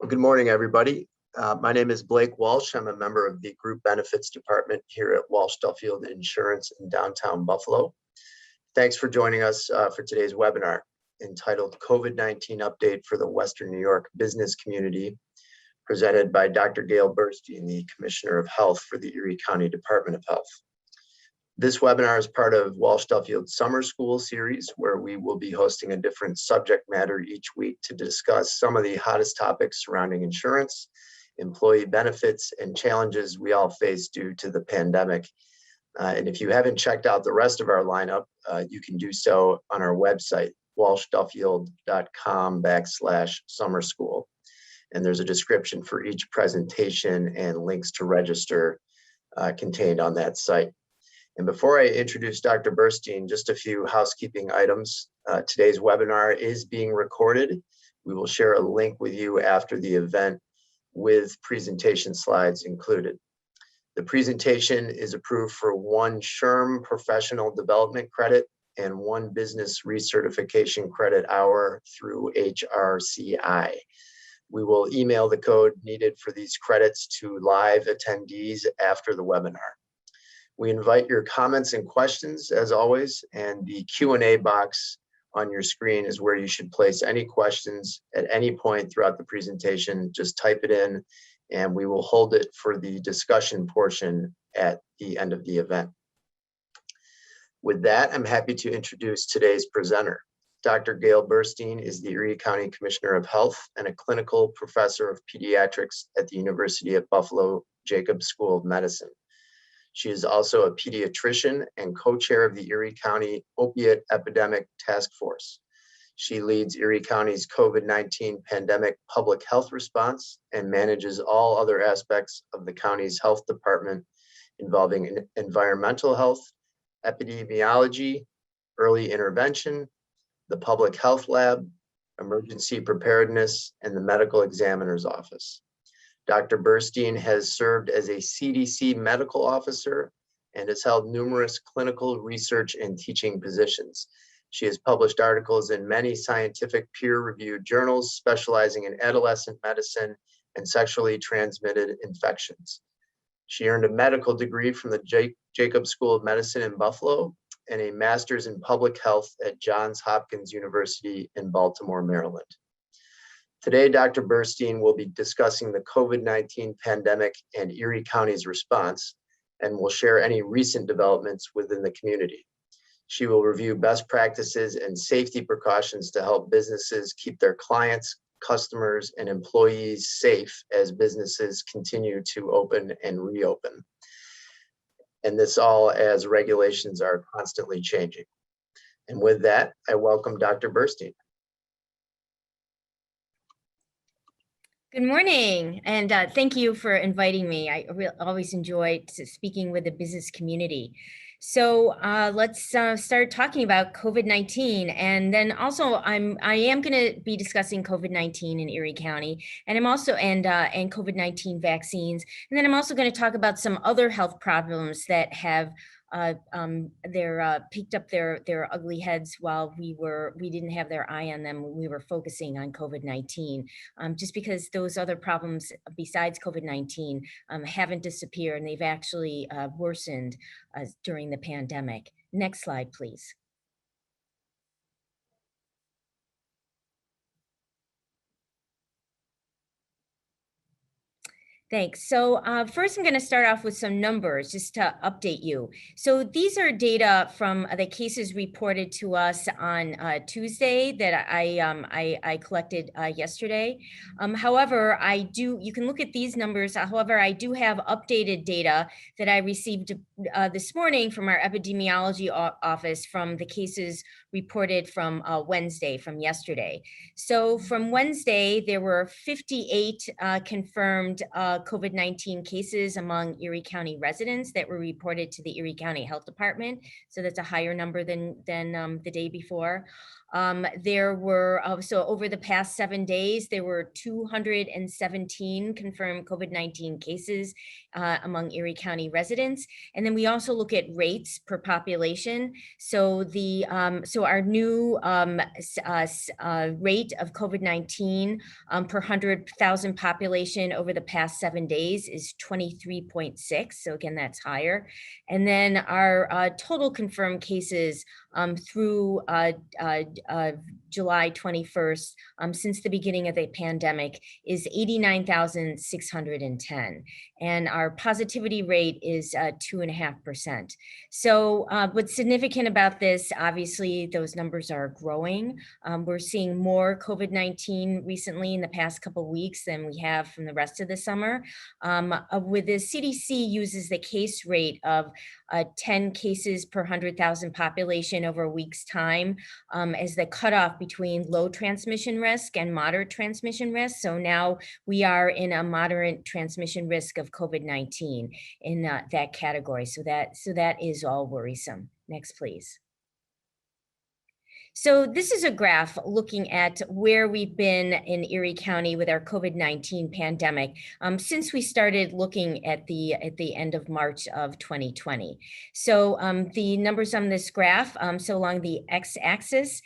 Well, good morning, everybody. My name is Blake Walsh. I'm a member of the Group Benefits Department here at Walsh Duffield Insurance in downtown Buffalo. Thanks for joining us for today's webinar entitled COVID-19 Update for the Western New York Business Community, presented by Dr. Gail Burstein, the Commissioner of Health for the Erie County Department of Health. This webinar is part of Walsh Duffield's Summer School series, where we will be hosting a different subject matter each week to discuss some of the hottest topics surrounding insurance, employee benefits, and challenges we all face due to the pandemic. And if you haven't checked out the rest of our lineup, you can do so on our website, walshduffield.com/summer school. And there's a description for each presentation and links to register contained on that site. And before I introduce Dr. Burstein, just a few housekeeping items. Today's webinar is being recorded. We will share a link with you after the event with presentation slides included. The presentation is approved for 1 SHRM professional development credit and 1 business recertification credit hour through HRCI. We will email the code needed for these credits to live attendees after the webinar. We invite your comments and questions as always, and the Q&A box on your screen is where you should place any questions at any point throughout the presentation. Just type it in and we will hold it for the discussion portion at the end of the event. With that, I'm happy to introduce today's presenter. Dr. Gail Burstein is the Erie County Commissioner of Health and a clinical professor of pediatrics at the University of Buffalo Jacobs School of Medicine. She is also a pediatrician and co-chair of the Erie County Opiate Epidemic Task Force. She leads Erie County's COVID-19 pandemic public health response and manages all other aspects of the county's health department involving environmental health, epidemiology, early intervention, the public health lab, emergency preparedness, and the medical examiner's office. Dr. Burstein has served as a CDC medical officer and has held numerous clinical research and teaching positions. She has published articles in many scientific peer-reviewed journals specializing in adolescent medicine and sexually transmitted infections. She earned a medical degree from the Jacobs School of Medicine in Buffalo and a master's in public health at Johns Hopkins University in Baltimore, Maryland. Today, Dr. Burstein will be discussing the COVID-19 pandemic and Erie County's response, and will share any recent developments within the community. She will review best practices and safety precautions to help businesses keep their clients, customers, and employees safe as businesses continue to open and reopen. And this all as regulations are constantly changing. And with that, I welcome Dr. Burstein. Good morning, and thank you for inviting me. I always enjoy speaking with the business community. So let's start talking about COVID-19, and then also I am going to be discussing COVID-19 in Erie County, and I'm also and COVID-19 vaccines, and then I'm also going to talk about some other health problems that have picked up their ugly heads while we didn't have their eye on them when we were focusing on COVID-19, just because those other problems besides COVID-19 haven't disappeared, and they've actually worsened during the pandemic. Next slide, please. Thanks. So first, I'm going to start off with some numbers just to update you. So these are data from the cases reported to us on Tuesday that I collected yesterday. However, you can look at these numbers. However, I do have updated data that I received this morning from our epidemiology office from the cases reported from Wednesday, from yesterday. So from Wednesday, there were 58 confirmed COVID-19 cases among Erie County residents that were reported to the Erie County Health Department. So that's a higher number than the day before. There were, so over the past 7 days, there were 217 confirmed COVID-19 cases among Erie County residents. And then we also look at rates per population. So so our new rate of COVID-19 per 100,000 population over the past 7 days is 23.6. So again, that's higher. And then our total confirmed cases through July 21st, since the beginning of the pandemic, is 89,610. And our positivity rate is 2.5%. So what's significant about this, obviously, those numbers are growing. We're seeing more COVID-19 recently in the past couple of weeks than we have from the rest of the summer. With the CDC uses the case rate of 10 cases per 100,000 population over a week's time as the cutoff between low transmission risk and moderate transmission risk. So now we are in a moderate transmission risk of COVID-19 in that category. So that is all worrisome. Next, please. So this is a graph looking at where we've been in Erie County with our COVID-19 pandemic since we started looking at the end of March of 2020. So the numbers on this graph, so along the x-axis,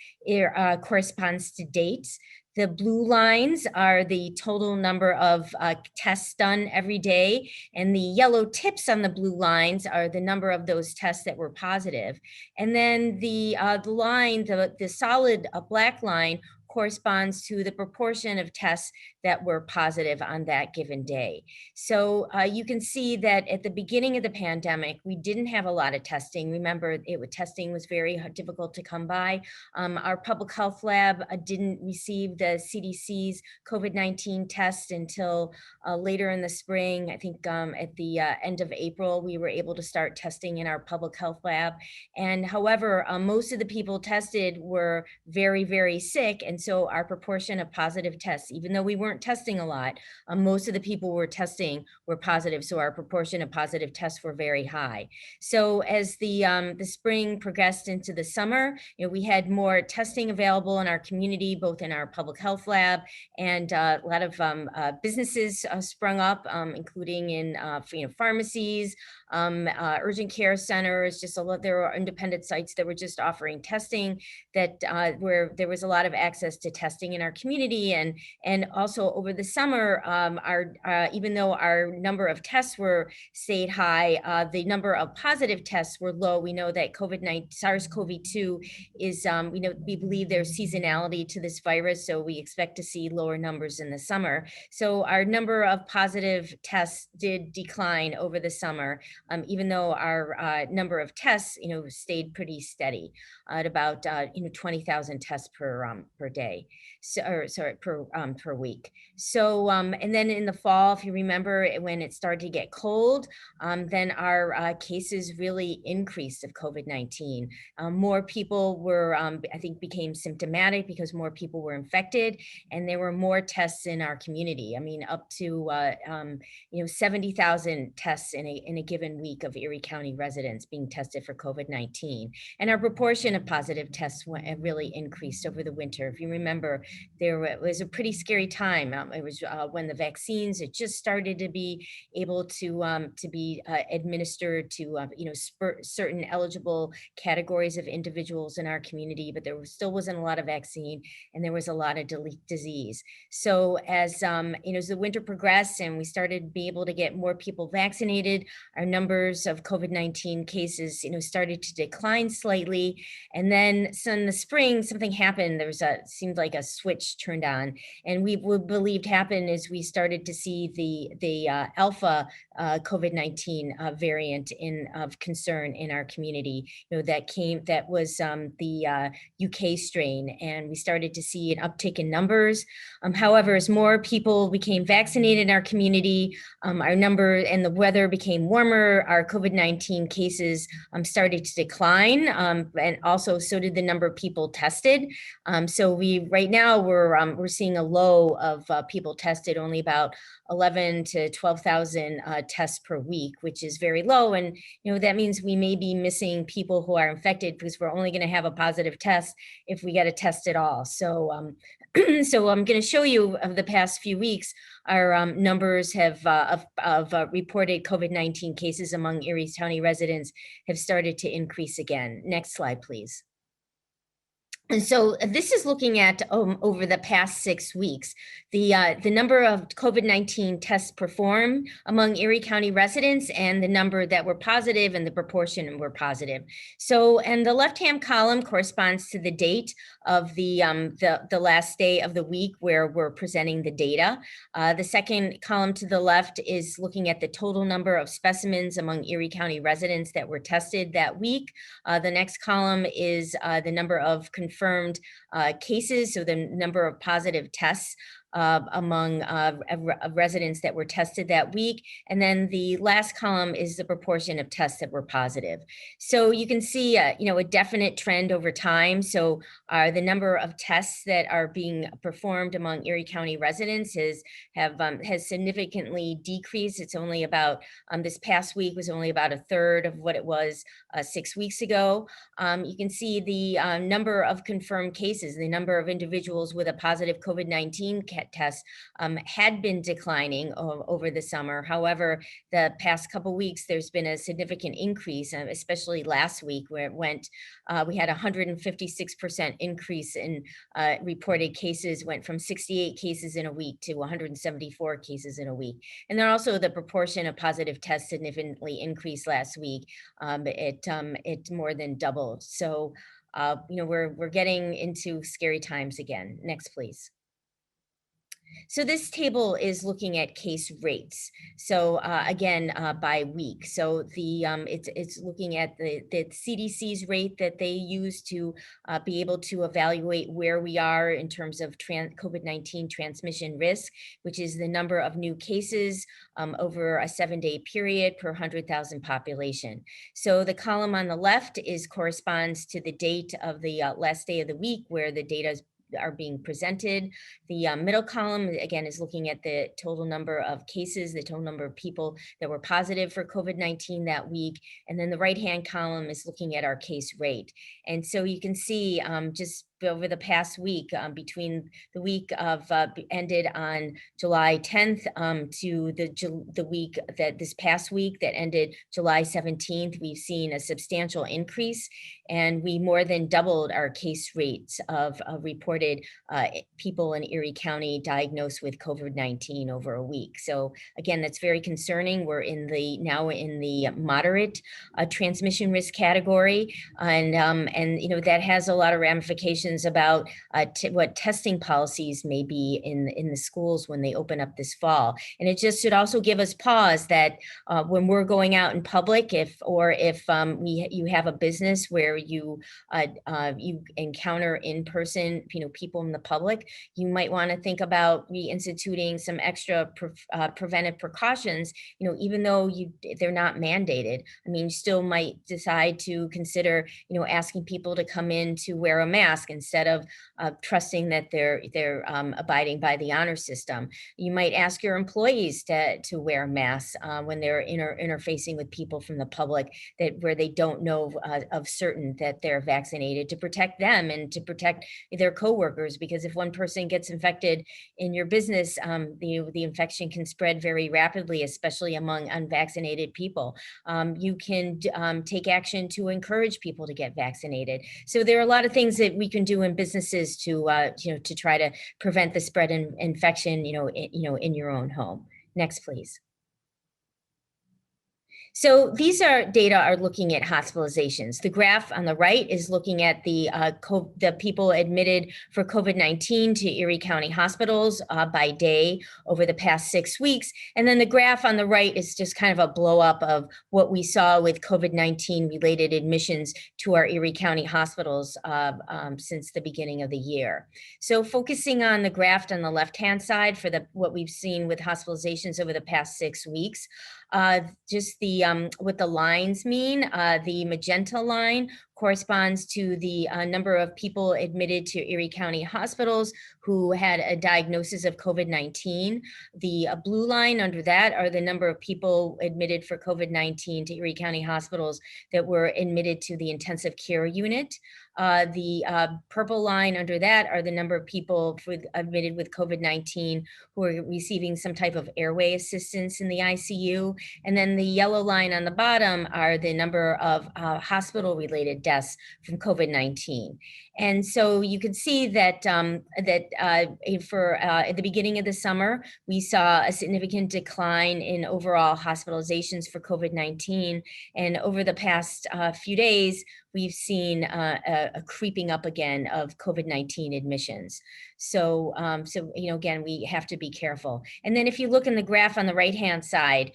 corresponds to dates. The blue lines are the total number of tests done every day, and the yellow tips on the blue lines are the number of those tests that were positive. And then the line, the solid black line, corresponds to the proportion of tests that were positive on that given day. So you can see that at the beginning of the pandemic, we didn't have a lot of testing. Remember, testing was very difficult to come by. Our public health lab didn't receive the CDC's COVID-19 test until later in the spring. I think at the end of April, we were able to start testing in our public health lab. And however, most of the people tested were very, very sick. And so our proportion of positive tests, even though we weren't testing a lot, most of the people were testing were positive. So our proportion of positive tests were very high. So as the spring progressed into the summer, we had more testing available in our community, both in our public health lab, and a lot of businesses sprung up, including in pharmacies, urgent care centers, just a lot. There were independent sites that were just offering testing that where there was a lot of access to testing in our community. And also over the summer, even though our number of tests stayed high, the number of positive tests were low. We know that SARS-CoV-2 is, we believe there's seasonality to this virus, so we expect to see lower numbers in the summer. So our number of positive tests did decline over the summer, even though our number of tests, stayed pretty steady at about 20,000 tests per day, per week. So and then in the fall, if you remember, when it started to get cold, then our cases really increased of COVID-19. More people were, I think, became symptomatic because more people were infected, and there were more tests in our community. I mean, up to 70,000 tests in a given week of Erie County residents being tested for COVID-19. And our proportion of positive tests really increased over the winter. If you remember, there was a pretty scary time. It was when the vaccines had just started to be able to be administered to certain eligible categories of individuals in our community, but there still wasn't a lot of vaccine, and there was a lot of disease. So as the winter progressed and we started to be able to get more people vaccinated, our numbers of COVID-19 cases started to decline slightly. And then in the spring, something happened. There was seemed like a switch turned on, and we believed happened is we started to see the alpha COVID-19 variant of concern in our community. That was the UK strain, and we started to see an uptick in numbers. However, as more people became vaccinated in our community, our number and the weather became warmer, our COVID-19 cases started to decline, and also so did the number of people tested. So right now we're seeing a low of people tested, only about 11 to 12,000 tests per week, which is very low. And that means we may be missing people who are infected because we're only going to have a positive test if we get a test at all. So so I'm going to show you of the past few weeks, our numbers have of reported COVID-19 cases among Erie County residents have started to increase again. Next slide, please. And so this is looking at over the past 6 weeks, the number of COVID-19 tests performed among Erie County residents and the number that were positive and the proportion were positive. So, and the left-hand column corresponds to the date of the last day of the week where we're presenting the data. The second column to the left is looking at the total number of specimens among Erie County residents that were tested that week. The next column is the number of confirmed cases, so the number of positive tests among residents that were tested that week. And then the last column is the proportion of tests that were positive. So you can see, a definite trend over time. So the number of tests that are being performed among Erie County residents has significantly decreased. It's only about, this past week was only about a third of what it was 6 weeks ago. You can see the number of confirmed cases, the number of individuals with a positive COVID-19 test had been declining over the summer. However, the past couple of weeks, there's been a significant increase, especially last week where it went, we had a 156% increase in reported cases, went from 68 cases in a week to 174 cases in a week. And then also the proportion of positive tests significantly increased last week. It more than doubled. So, we're getting into scary times again. Next, please. So this table is looking at case rates. So again, by week. So it's looking at the CDC's rate that they use to be able to evaluate where we are in terms of COVID-19 transmission risk, which is the number of new cases over a 7-day period per 100,000 population. So the column on the left corresponds to the date of the last day of the week where the data are being presented. The middle column, again, is looking at the total number of cases, the total number of people that were positive for COVID-19 that week. And then the right-hand column is looking at our case rate. And so you can see just over the past week, between the week of ended on July 10th to the week that this past week that ended July 17th, we've seen a substantial increase, and we more than doubled our case rates of reported people in Erie County diagnosed with COVID-19 over a week. So again, that's very concerning. We're now in the moderate transmission risk category, and that has a lot of ramifications about what testing policies may be in the schools when they open up this fall. And it just should also give us pause that when we're going out in public, if you have a business where you encounter in person, people in the public, you might want to think about reinstituting some extra preventive precautions, even though they're not mandated. I mean, you still might decide to consider, asking people to come in to wear a mask instead of trusting that they're abiding by the honor system. You might ask your employees to wear masks when they're interfacing with people from the public where they don't know of certain that they're vaccinated, to protect them and to protect their coworkers. Because if one person gets infected in your business, the infection can spread very rapidly, especially among unvaccinated people. You can take action to encourage people to get vaccinated. So there are a lot of things that we can do in businesses to try to prevent the spread of infection, in your own home. Next, please. So these data are looking at hospitalizations. The graph on the right is looking at the people admitted for COVID-19 to Erie County hospitals by day over the past 6 weeks. And then the graph on the right is just kind of a blow up of what we saw with COVID-19 related admissions to our Erie County hospitals since the beginning of the year. So focusing on the graph on the left-hand side for what we've seen with hospitalizations over the past 6 weeks, just the what the lines mean. The magenta line corresponds to the number of people admitted to Erie County hospitals who had a diagnosis of COVID-19. The blue line under that are the number of people admitted for COVID-19 to Erie County hospitals that were admitted to the intensive care unit. The purple line under that are the number of people admitted with COVID-19 who are receiving some type of airway assistance in the ICU. And then the yellow line on the bottom are the number of hospital-related deaths from COVID-19. And so you can see that at the beginning of the summer, we saw a significant decline in overall hospitalizations for COVID-19. And over the past few days, we've seen a creeping up again of COVID-19 admissions. So, again, we have to be careful. And then if you look in the graph on the right-hand side,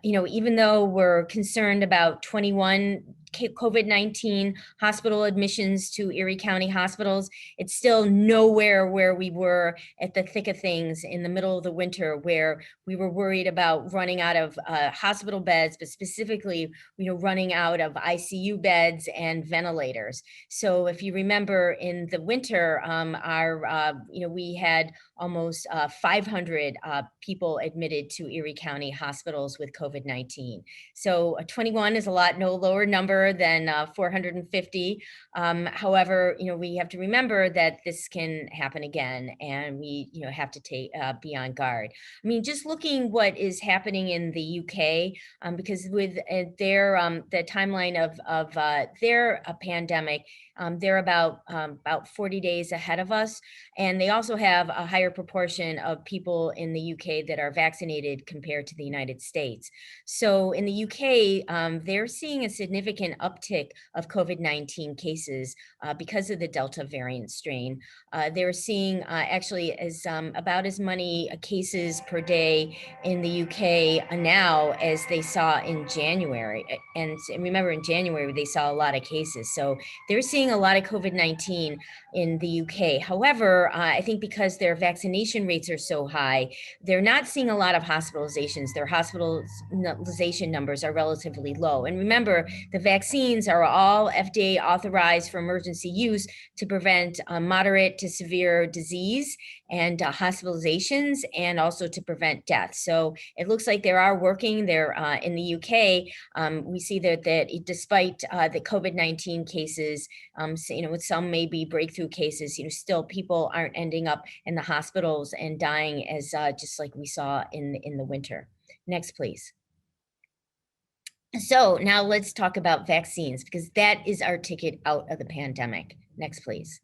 even though we're concerned about 21 COVID-19 hospital admissions to Erie County hospitals, it's still nowhere where we were at the thick of things in the middle of the winter, where we were worried about running out of hospital beds, but specifically, running out of ICU beds and ventilators. So if you remember in the winter, we had almost 500 people admitted to Erie County hospitals with COVID-19. So 21 is a lot lower number than 450. However, we have to remember that this can happen again, and we have to be on guard. I mean, just looking what is happening in the UK, because with the timeline of their pandemic, they're about 40 days ahead of us, and they also have a higher proportion of people in the UK that are vaccinated compared to the United States. So in the UK, they're seeing a significant uptick of COVID-19 cases because of the Delta variant strain. They're seeing actually about as many cases per day in the UK now as they saw in January. And remember, in January, they saw a lot of cases. So they're seeing a lot of COVID-19 in the UK. However, I think because their vaccination rates are so high, they're not seeing a lot of hospitalizations. Their hospitalization numbers are relatively low. And remember, the vaccines are all FDA authorized for emergency use to prevent moderate to severe disease and hospitalizations, and also to prevent death. So it looks like they are working there in the UK. We see that despite the COVID-19 cases, with some maybe breakthrough cases, still people aren't ending up in the hospitals and dying as just like we saw in the winter. Next, please. So now let's talk about vaccines, because that is our ticket out of the pandemic. Next, please.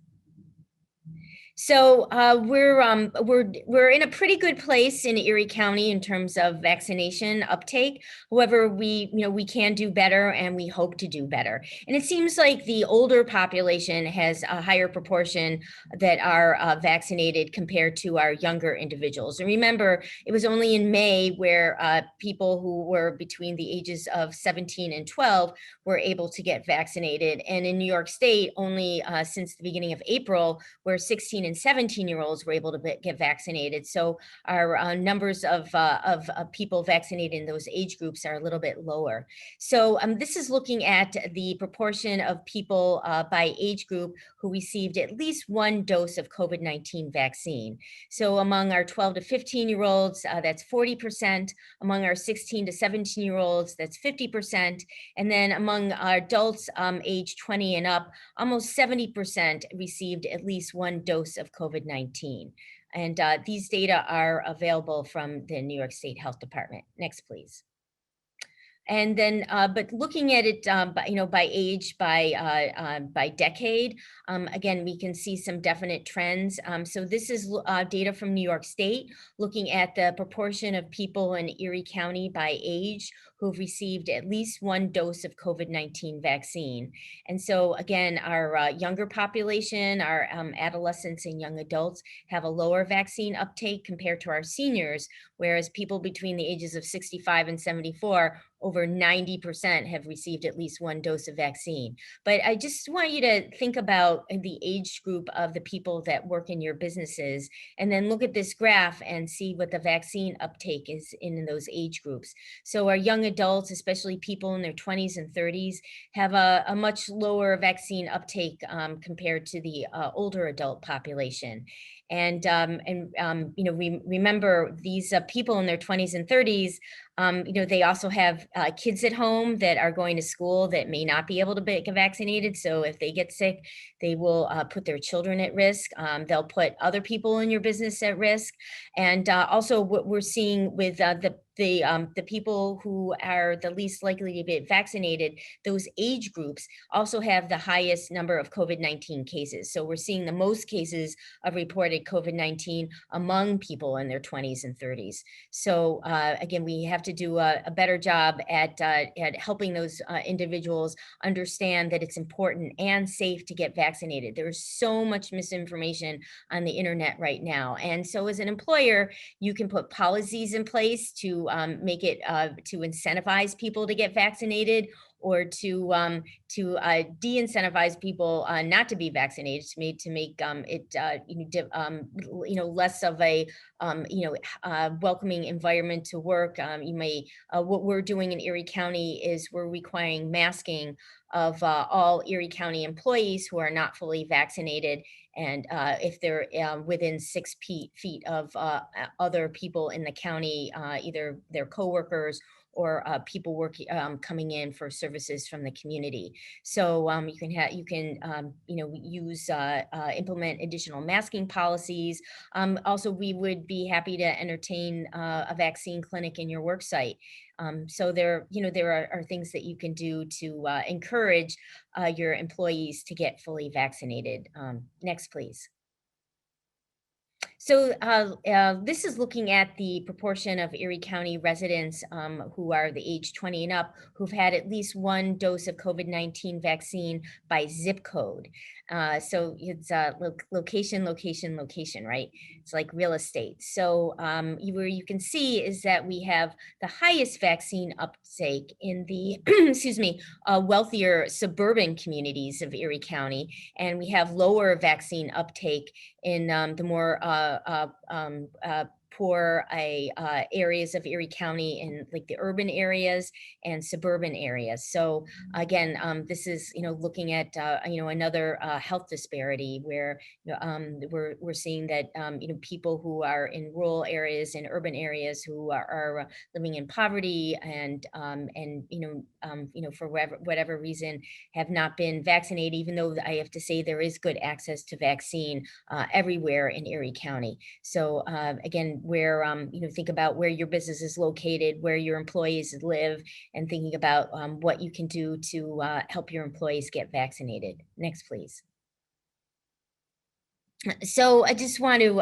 So we're in a pretty good place in Erie County in terms of vaccination uptake. However, we can do better, and we hope to do better. And it seems like the older population has a higher proportion that are vaccinated compared to our younger individuals. And remember, it was only in May where people who were between the ages of 17 and 12 were able to get vaccinated. And in New York State, only since the beginning of April, where 16 and 17-year-olds were able to get vaccinated. So our numbers of people vaccinated in those age groups are a little bit lower. So this is looking at the proportion of people by age group who received at least one dose of COVID-19 vaccine. So among our 12 to 15-year-olds, that's 40%. Among our 16 to 17-year-olds, that's 50%. And then among our adults age 20 and up, almost 70% received at least one dose of COVID-19. And these data are available from the New York State Health Department. Next, please. And then, but looking at it, by age, by decade, again, we can see some definite trends. So this is data from New York State, looking at the proportion of people in Erie County by age who've received at least one dose of COVID-19 vaccine. And so again, our younger population, our adolescents and young adults have a lower vaccine uptake compared to our seniors, whereas people between the ages of 65 and 74 over 90% have received at least one dose of vaccine. But I just want you to think about the age group of the people that work in your businesses, and then look at this graph and see what the vaccine uptake is in those age groups. So our young adults, especially people in their 20s and 30s, have a much lower vaccine uptake compared to the older adult population. And we remember these people in their 20s and 30s, they also have kids at home that are going to school that may not be able to get vaccinated. So if they get sick, they will put their children at risk. They'll put other people in your business at risk. And also what we're seeing with the people who are the least likely to get vaccinated, those age groups also have the highest number of COVID-19 cases. So we're seeing the most cases of reported COVID-19 among people in their 20s and 30s. So again, we have to do a better job at helping those individuals understand that it's important and safe to get vaccinated. There's so much misinformation on the internet right now. And so as an employer, you can put policies in place to make it to incentivize people to get vaccinated, or to de-incentivize people not to be vaccinated, to make it less of a welcoming environment to work. What we're doing in Erie County is we're requiring masking of all Erie County employees who are not fully vaccinated, and if they're within 6 feet of other people in the county, either their coworkers or people working coming in for services from the community. So you can use implement additional masking policies. Also, we would be happy to entertain a vaccine clinic in your work site. So there are things that you can do to encourage your employees to get fully vaccinated. Next, please. So this is looking at the proportion of Erie County residents who are the age 20 and up who've had at least one dose of COVID-19 vaccine by zip code. So it's location, location, location, right? It's like real estate. So where you can see is that we have the highest vaccine uptake in the, excuse me, wealthier suburban communities of Erie County, and we have lower vaccine uptake in the more poor areas of Erie County, in like the urban areas and suburban areas. So again, this is looking at another health disparity where we're seeing that people who are in rural areas and urban areas who are living in poverty and for whatever reason have not been vaccinated, even though I have to say there is good access to vaccine everywhere in Erie County. So again, where think about where your business is located, where your employees live, and thinking about what you can do to help your employees get vaccinated. Next, please. So I just want to,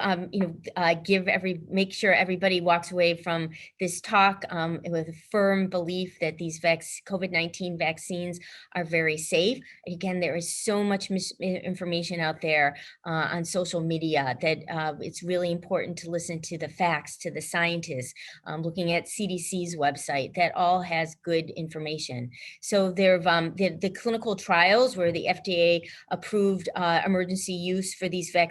make sure everybody walks away from this talk with a firm belief that these COVID-19 vaccines are very safe. Again, there is so much misinformation out there on social media that it's really important to listen to the facts, to the scientists, looking at CDC's website. That all has good information. So the clinical trials where the FDA approved emergency use for these vaccines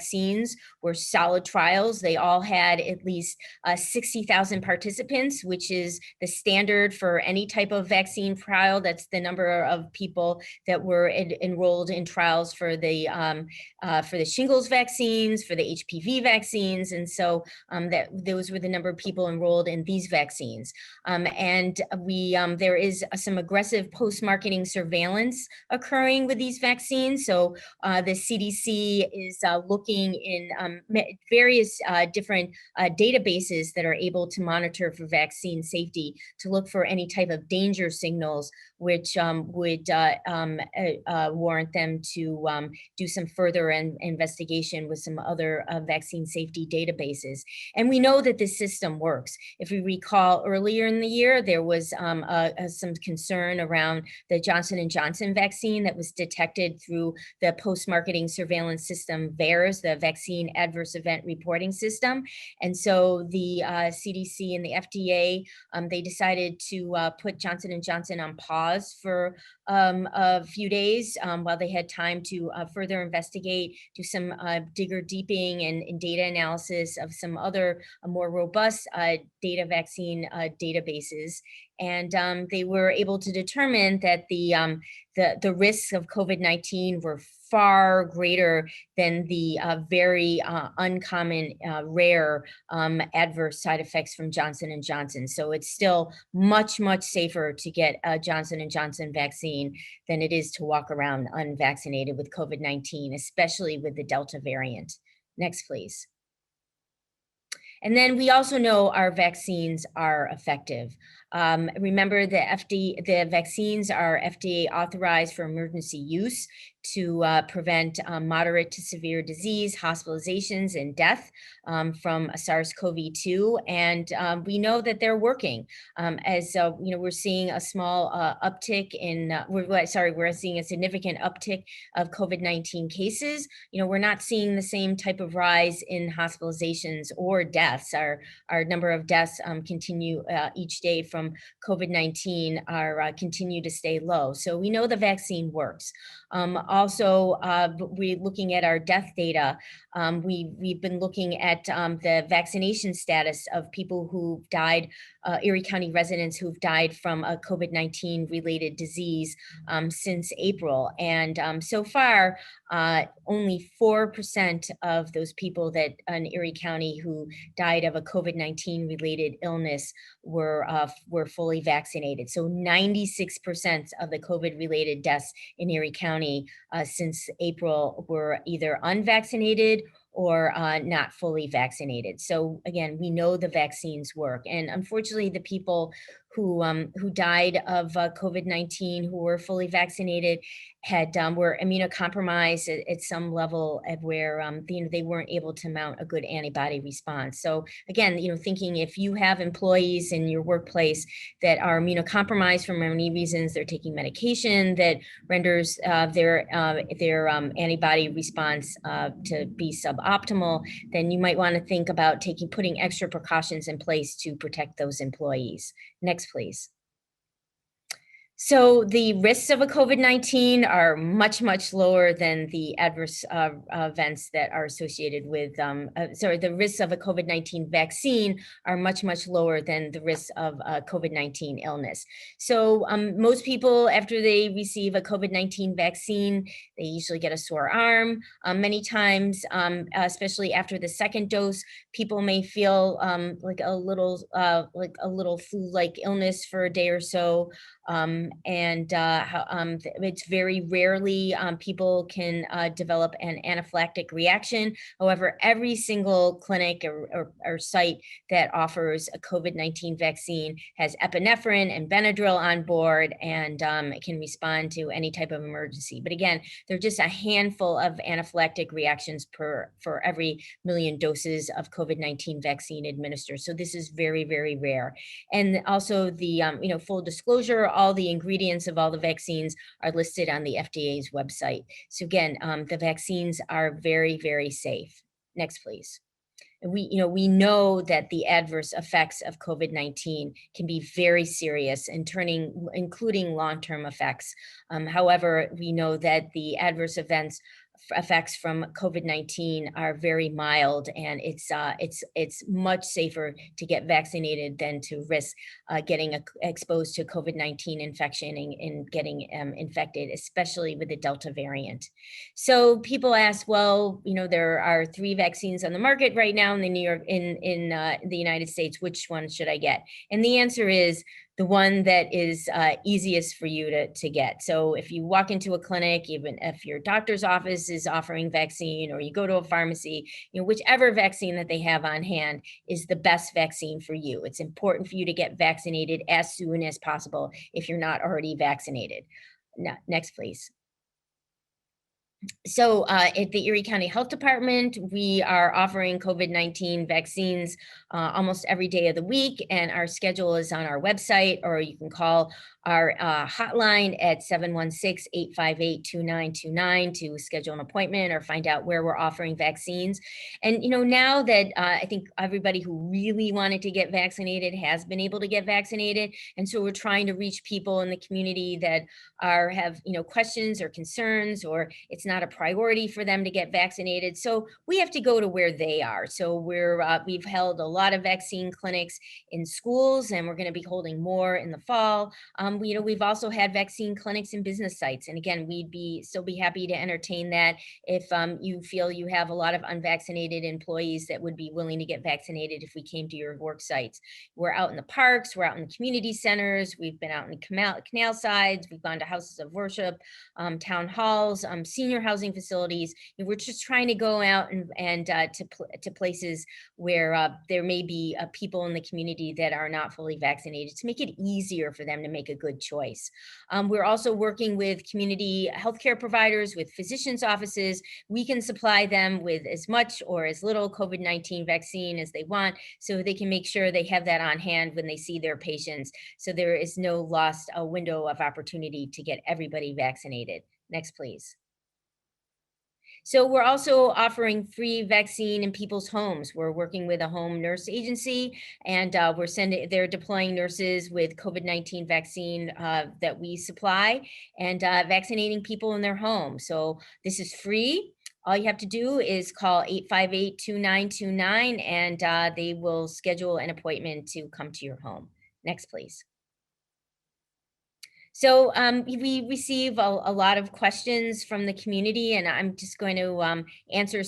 were solid trials. They all had at least 60,000 participants, which is the standard for any type of vaccine trial. That's the number of people that were enrolled in trials for the shingles vaccines, for the HPV vaccines, and so those were the number of people enrolled in these vaccines. And there is some aggressive post-marketing surveillance occurring with these vaccines. So the CDC is looking in various different databases that are able to monitor for vaccine safety, to look for any type of danger signals which would warrant them to do some further investigation with some other vaccine safety databases. And we know that this system works. If we recall earlier in the year, there was some concern around the Johnson & Johnson vaccine that was detected through the post-marketing surveillance system VAERS AAVRS, the Vaccine Adverse Event Reporting System. And so the CDC and the FDA, they decided to put Johnson & Johnson on pause for a few days while they had time to further investigate, do some digger deeping and data analysis of some other more robust data vaccine databases. And they were able to determine that the risks of COVID-19 were far greater than the very uncommon, rare adverse side effects from Johnson & Johnson. So it's still much, much safer to get a Johnson & Johnson vaccine than it is to walk around unvaccinated with COVID-19, especially with the Delta variant. Next, please. And then we also know our vaccines are effective. Remember, the vaccines are FDA authorized for emergency use to prevent moderate to severe disease, hospitalizations, and death from SARS-CoV-2. And we know that they're working. We're seeing a small uptick in, we're seeing a significant uptick of COVID-19 cases. We're not seeing the same type of rise in hospitalizations or deaths. Our number of deaths continue each day from COVID-19 continue to stay low. So we know the vaccine works. Also, we're looking at our death data. We've been looking at the vaccination status of people who died, Erie County residents who've died from a COVID-19 related disease since April. And so far, only 4% of those people that in Erie County who died of a COVID-19 related illness were fully vaccinated. So 96% of the COVID related deaths in Erie County since April were either unvaccinated or not fully vaccinated. So again, we know the vaccines work. And unfortunately, the people who died of COVID-19 who were fully vaccinated were immunocompromised at some level at where they weren't able to mount a good antibody response. So again, thinking if you have employees in your workplace that are immunocompromised for many reasons, they're taking medication that renders their antibody response to be suboptimal, then you might want to think about putting extra precautions in place to protect those employees. Next, please. So the risks of a COVID-19 are much, much lower than the adverse events that are associated with, the risks of a COVID-19 vaccine are much, much lower than the risks of a COVID-19 illness. So most people, after they receive a COVID-19 vaccine, they usually get a sore arm. Many times, especially after the second dose, people may feel like a little flu-like illness for a day or so. It's very rarely people can develop an anaphylactic reaction. However, every single clinic or site that offers a COVID-19 vaccine has epinephrine and Benadryl on board, and it can respond to any type of emergency. But again, there are just a handful of anaphylactic reactions for every million doses of COVID-19 vaccine administered. So this is very, very rare. And also the full disclosure, all the ingredients of all the vaccines are listed on the FDA's website. So again, the vaccines are very, very safe. Next, please. We know that the adverse effects of COVID-19 can be very serious, including long-term effects. However, we know that the adverse effects from COVID-19 are very mild, and it's much safer to get vaccinated than to risk getting exposed to COVID-19 infection and getting infected, especially with the Delta variant. So people ask, well, there are 3 vaccines on the market right now in the United States. Which one should I get? And the answer is the one that is easiest for you to get. So if you walk into a clinic, even if your doctor's office is offering vaccine, or you go to a pharmacy, whichever vaccine that they have on hand is the best vaccine for you. It's important for you to get vaccinated as soon as possible if you're not already vaccinated. Next, please. So at the Erie County Health Department, we are offering COVID-19 vaccines almost every day of the week, and our schedule is on our website, or you can call our hotline at 716-858-2929 to schedule an appointment or find out where we're offering vaccines. And, now that I think everybody who really wanted to get vaccinated has been able to get vaccinated. And so we're trying to reach people in the community that have questions or concerns, or it's not a priority for them to get vaccinated, so we have to go to where they are. So we've held a lot of vaccine clinics in schools, and we're going to be holding more in the fall. We've also had vaccine clinics in business sites, and again, we'd still be happy to entertain that if you feel you have a lot of unvaccinated employees that would be willing to get vaccinated if we came to your work sites. We're out in the parks, we're out in the community centers, we've been out in the canal sides, we've gone to houses of worship, town halls, senior housing facilities. We're just trying to go out and to places where there may be people in the community that are not fully vaccinated, to make it easier for them to make a good choice. We're also working with community healthcare providers, with physicians' offices. We can supply them with as much or as little COVID-19 vaccine as they want, so they can make sure they have that on hand when they see their patients, so there is no lost window of opportunity to get everybody vaccinated. Next, please. So we're also offering free vaccine in people's homes. We're working with a home nurse agency, and they're deploying nurses with COVID-19 vaccine that we supply, and vaccinating people in their home. So this is free. All you have to do is call 858-2929, and they will schedule an appointment to come to your home. Next, please. So we receive a lot of questions from the community, and I'm just going to answer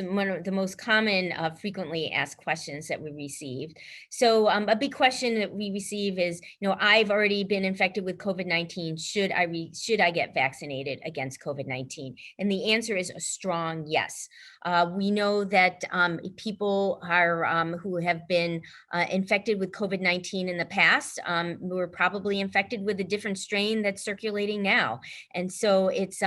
one of the most common frequently asked questions that we received. So a big question that we receive is, I've already been infected with COVID-19. Should I get vaccinated against COVID-19? And the answer is a strong yes. We know that people who have been infected with COVID-19 in the past were probably infected with a different strain that's circulating now. And so it's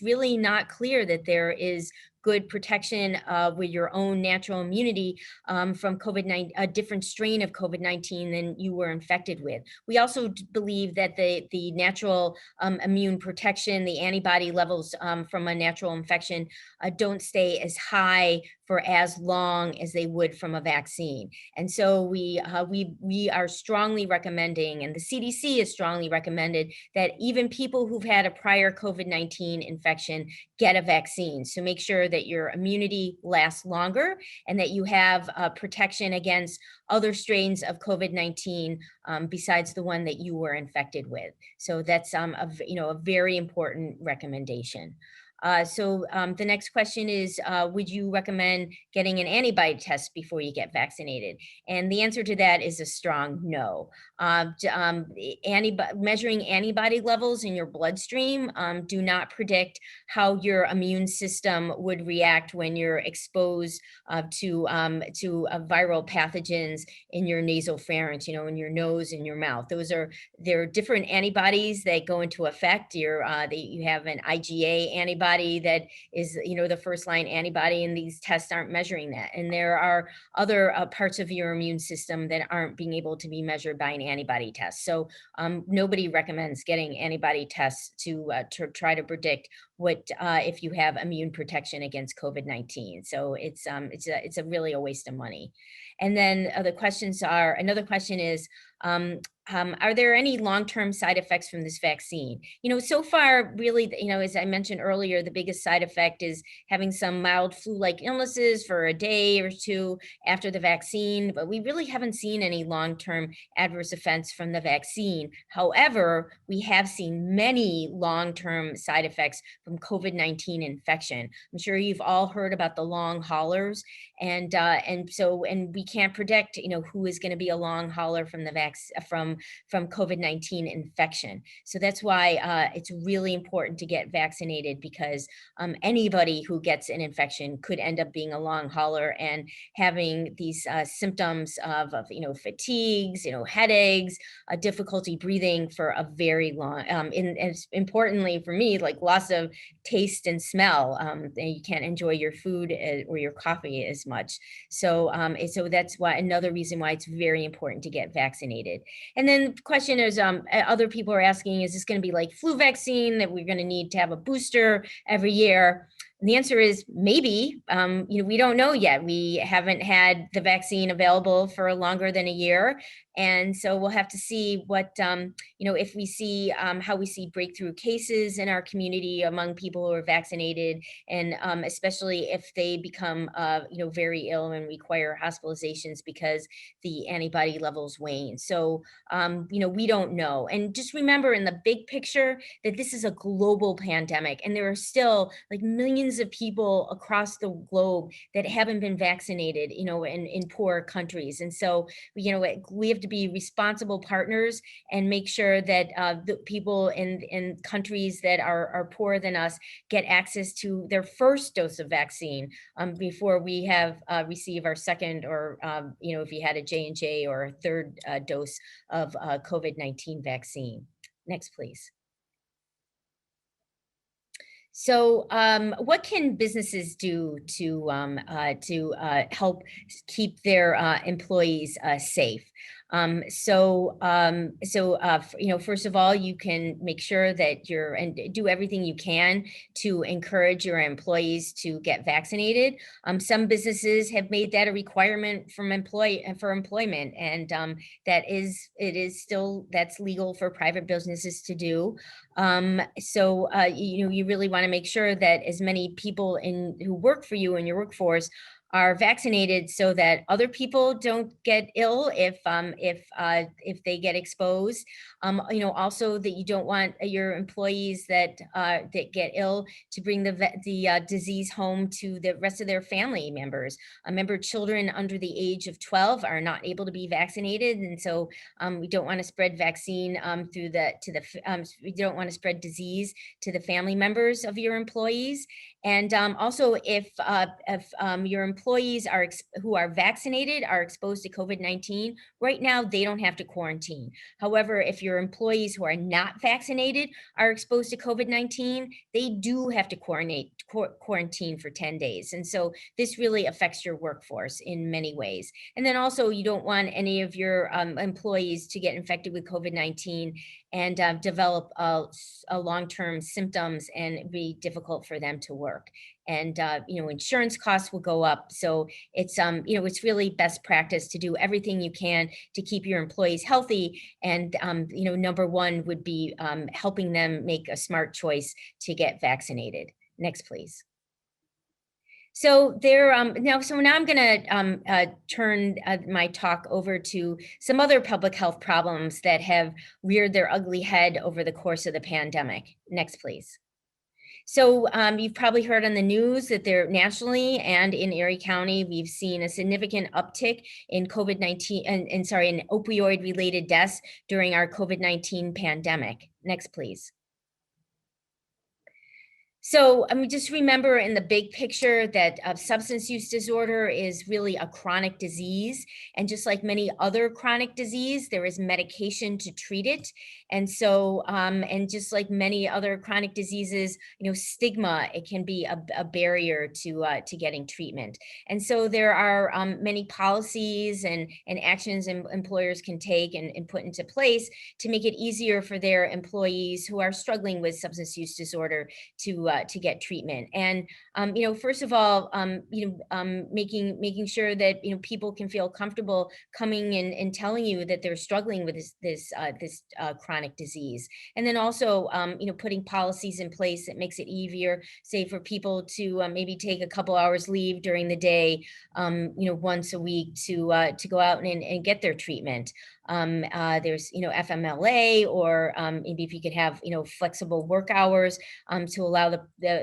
really not clear that there is good protection with your own natural immunity from COVID-19, a different strain of COVID-19 than you were infected with. We also believe that the natural immune protection, the antibody levels from a natural infection don't stay as high for as long as they would from a vaccine. And so we are strongly recommending, and the CDC has strongly recommended, that even people who've had a prior COVID-19 infection get a vaccine. So make sure that your immunity lasts longer, and that you have protection against other strains of COVID-19 besides the one that you were infected with. So that's a very important recommendation. The next question is, would you recommend getting an antibody test before you get vaccinated? And the answer to that is a strong no. Measuring antibody levels in your bloodstream do not predict how your immune system would react when you're exposed to viral pathogens in your nasopharynx, in your nose and your mouth. There are different antibodies that go into effect. You have an IgA antibody that is, the first line antibody, and these tests aren't measuring that. And there are other parts of your immune system that aren't being able to be measured by an antibody test. So nobody recommends getting antibody tests to try to predict if you have immune protection against COVID-19. So it's really a waste of money. And then another question is, are there any long-term side effects from this vaccine? So far, really, as I mentioned earlier, the biggest side effect is having some mild flu-like illnesses for a day or two after the vaccine, but we really haven't seen any long-term adverse effects from the vaccine. However, we have seen many long-term side effects from COVID-19 infection. I'm sure you've all heard about the long haulers, and we can't predict, who is going to be a long hauler from from COVID-19 infection. So that's why it's really important to get vaccinated, because anybody who gets an infection could end up being a long hauler and having these symptoms of fatigues, headaches, difficulty breathing for a very long, and importantly for me, like loss of taste and smell. And you can't enjoy your food or your coffee as much. So that's why, another reason why it's very important to get vaccinated. And then the question is, other people are asking, is this going to be like flu vaccine that we're going to need to have a booster every year? And the answer is maybe. We don't know yet. We haven't had the vaccine available for longer than a year. And so we'll have to see what, if we see how we see breakthrough cases in our community among people who are vaccinated, and especially if they become, very ill and require hospitalizations because the antibody levels wane. So, we don't know. And just remember, in the big picture, that this is a global pandemic, and there are still like millions of people across the globe that haven't been vaccinated, in poor countries. And so, we have to be responsible partners and make sure that the people in countries that are poorer than us get access to their first dose of vaccine before we have receive our second, or if you had a J&J, or a third dose of COVID-19 vaccine. Next, please. So, what can businesses do to help keep their employees safe? First of all, you can make sure that and do everything you can to encourage your employees to get vaccinated. Some businesses have made that a requirement for employment, and that's legal for private businesses to do. You really want to make sure that as many people who work for you in your workforce are vaccinated, so that other people don't get ill if they get exposed. Also, that you don't want your employees that get ill to bring the disease home to the rest of their family members. Remember, children under the age of 12 are not able to be vaccinated, and so we don't want to spread vaccine we don't want to spread disease to the family members of your employees. And also, if your employees who are vaccinated are exposed to COVID-19, right now they don't have to quarantine. However, if your employees who are not vaccinated are exposed to COVID-19, they do have to quarantine for 10 days. And so this really affects your workforce in many ways. And then also, you don't want any of your employees to get infected with COVID-19 and develop long-term symptoms and be difficult for them to work. And insurance costs will go up. So it's really best practice to do everything you can to keep your employees healthy. And number one would be helping them make a smart choice to get vaccinated. Next, please. So now I'm going to turn my talk over to some other public health problems that have reared their ugly head over the course of the pandemic. Next, please. So you've probably heard on the news that nationally and in Erie County, we've seen a significant uptick in COVID-19 in opioid-related deaths during our COVID-19 pandemic. Next, please. So just remember, in the big picture, that substance use disorder is really a chronic disease. And just like many other chronic disease, there is medication to treat it. And so, and just like many other chronic diseases, stigma, it can be a barrier to getting treatment. And so there are many policies and actions employers can take and put into place to make it easier for their employees who are struggling with substance use disorder to get treatment. And first of all, making sure that people can feel comfortable coming in and telling you that they're struggling with this chronic disease. And then also putting policies in place that makes it easier, say, for people to maybe take a couple hours leave during the day, once a week to go out and get their treatment. There's FMLA, or maybe if you could have flexible work hours to allow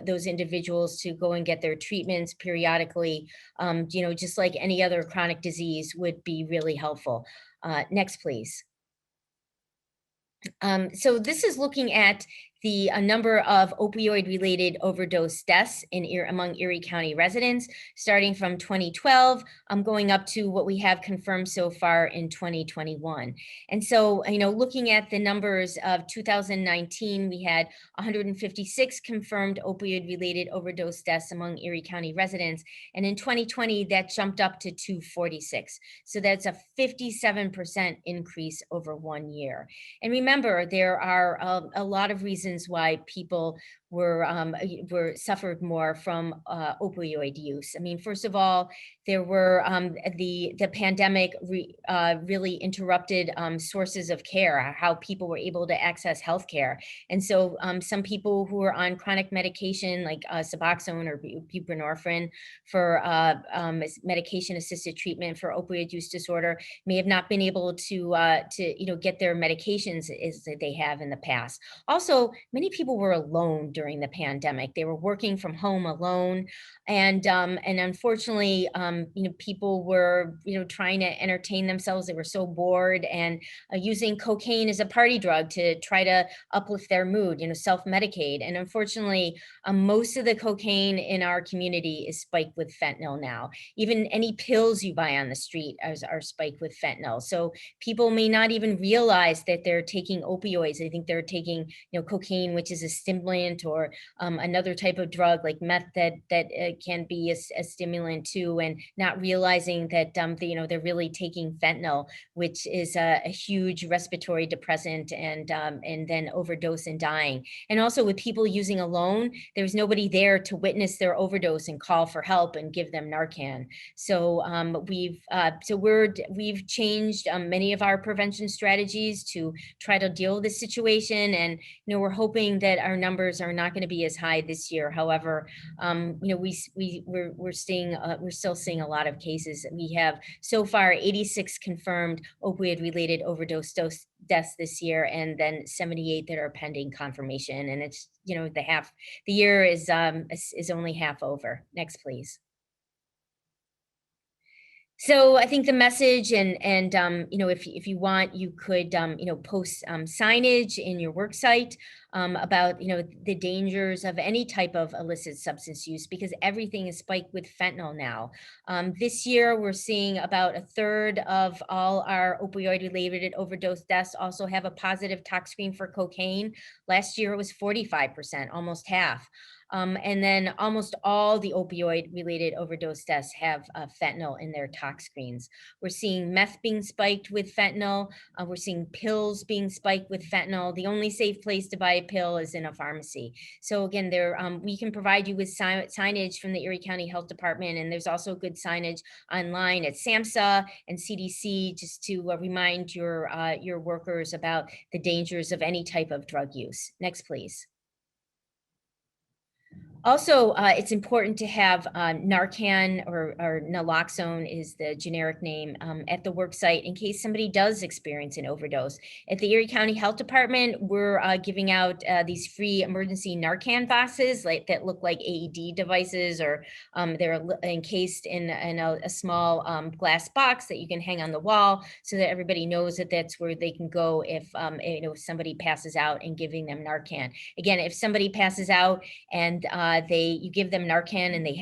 those individuals to go and get their treatments periodically, just like any other chronic disease, would be really helpful. Next, please. So this is looking at the number of opioid-related overdose deaths among Erie County residents, starting from 2012, going up to what we have confirmed so far in 2021. And so, looking at the numbers of 2019, we had 156 confirmed opioid-related overdose deaths among Erie County residents, and in 2020, that jumped up to 246. So that's a 57% increase over 1 year. And remember, there are a lot of reasons why people were suffered more from opioid use. I mean, first of all, there were the pandemic really interrupted sources of care, how people were able to access healthcare, and so some people who were on chronic medication like Suboxone or buprenorphine for medication-assisted treatment for opioid use disorder may have not been able to get their medications as they have in the past. Also, many people were alone during the pandemic. They were working from home alone, and unfortunately, people were trying to entertain themselves. They were so bored and using cocaine as a party drug to try to uplift their mood. Self-medicate, and unfortunately, most of the cocaine in our community is spiked with fentanyl now. Even any pills you buy on the street are spiked with fentanyl. So people may not even realize that they're taking opioids. They think they're taking, cocaine, which is a stimulant, or another type of drug like meth that can be a stimulant too, and not realizing that they're really taking fentanyl, which is a huge respiratory depressant, and then overdose and dying. And also with people using alone, there's nobody there to witness their overdose and call for help and give them Narcan. So we've changed many of our prevention strategies to try to deal with this situation, and we're hoping that our numbers are not going to be as high this year. However, we're still seeing a lot of cases. We have so far 86 confirmed opioid-related overdose deaths this year, and then 78 that are pending confirmation. And it's the year is only half over. Next, please. So I think the message, and if you want, you could post signage in your work site about the dangers of any type of illicit substance use, because everything is spiked with fentanyl now. This year, we're seeing about a third of all our opioid-related overdose deaths also have a positive tox screen for cocaine. Last year, it was 45%, almost half. And then almost all the opioid-related overdose deaths have fentanyl in their tox screens. We're seeing meth being spiked with fentanyl. We're seeing pills being spiked with fentanyl. The only safe place to buy a pill is in a pharmacy. So again, we can provide you with signage from the Erie County Health Department, and there's also good signage online at SAMHSA and CDC, just to remind your workers about the dangers of any type of drug use. Next, please. Also, it's important to have Narcan or naloxone is the generic name at the work site in case somebody does experience an overdose. At the Erie County Health Department, we're giving out these free emergency Narcan boxes that look like AED devices, or they're encased in a small glass box that you can hang on the wall, so that everybody knows that that's where they can go if somebody passes out, and giving them Narcan. Again, if somebody passes out and you give them Narcan and they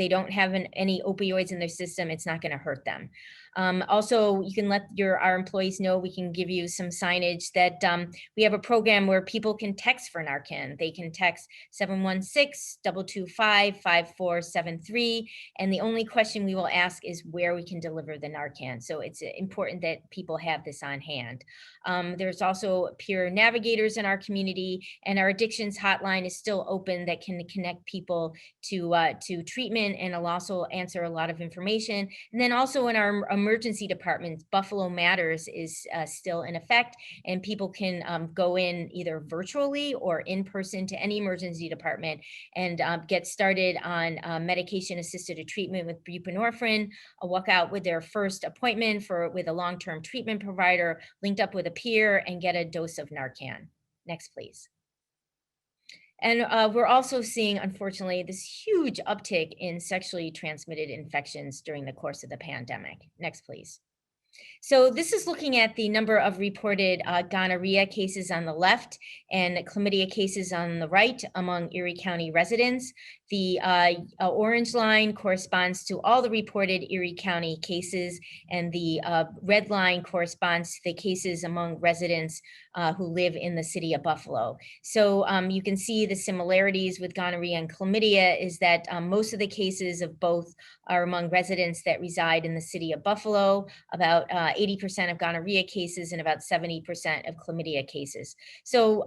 don't have any opioids in their system, it's not going to hurt them. Also, you can let our employees know. We can give you some signage that we have a program where people can text for Narcan. They can text 716-225-5473. And the only question we will ask is where we can deliver the Narcan. So it's important that people have this on hand. There's also peer navigators in our community, and our addictions hotline is still open that can connect people to treatment, and it'll also answer a lot of information. And then also in our emergency departments, Buffalo Matters is still in effect, and people can go in either virtually or in person to any emergency department and get started on medication-assisted treatment with buprenorphine, walk out with their first appointment with a long-term treatment provider, linked up with a peer, and get a dose of Narcan. Next, please. And we're also seeing, unfortunately, this huge uptick in sexually transmitted infections during the course of the pandemic. Next, please. So this is looking at the number of reported gonorrhea cases on the left and chlamydia cases on the right among Erie County residents. The orange line corresponds to all the reported Erie County cases, and the red line corresponds to the cases among residents who live in the city of Buffalo. So you can see the similarities with gonorrhea and chlamydia is that most of the cases of both are among residents that reside in the city of Buffalo, about 80% of gonorrhea cases and about 70% of chlamydia cases. So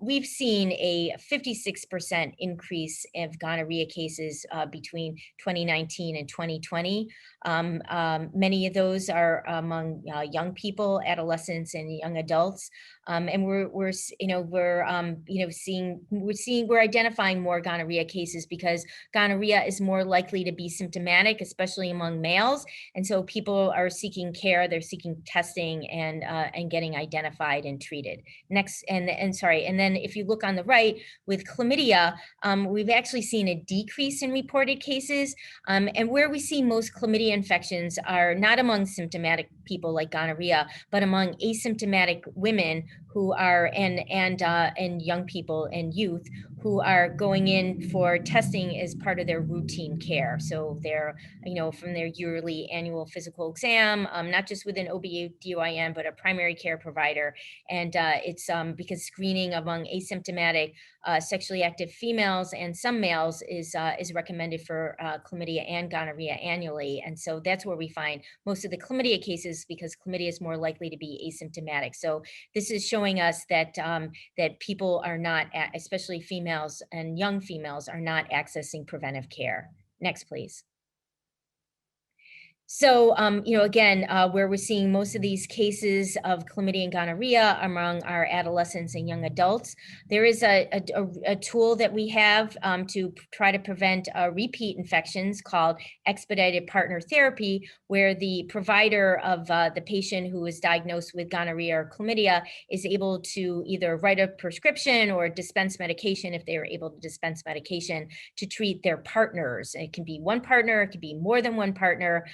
we've seen a 56% increase of gonorrhea cases between 2019 and 2020. Many of those are among young people, adolescents, and young adults. And we're identifying more gonorrhea cases because gonorrhea is more likely to be symptomatic, especially among males. And so people are seeking care, they're seeking testing and getting identified and treated. Next, and then if you look on the right with chlamydia, we've actually seen a decrease in reported cases. And where we see most chlamydia infections are not among symptomatic people like gonorrhea, but among asymptomatic women who are and young people and youth who are going in for testing as part of their routine care. So they're, from their yearly annual physical exam, not just with an OB/GYN, but a primary care provider. And it's because screening among asymptomatic sexually active females and some males is recommended for chlamydia and gonorrhea annually. And so that's where we find most of the chlamydia cases because chlamydia is more likely to be asymptomatic. So this is showing us that that people are not, especially females and young females, are not accessing preventive care. Next, please. So, again, where we're seeing most of these cases of chlamydia and gonorrhea among our adolescents and young adults, there is a tool that we have to try to prevent repeat infections called expedited partner therapy, where the provider of the patient who is diagnosed with gonorrhea or chlamydia is able to either write a prescription or dispense medication if they are able to dispense medication to treat their partners. It can be one partner, it can be more than one partner.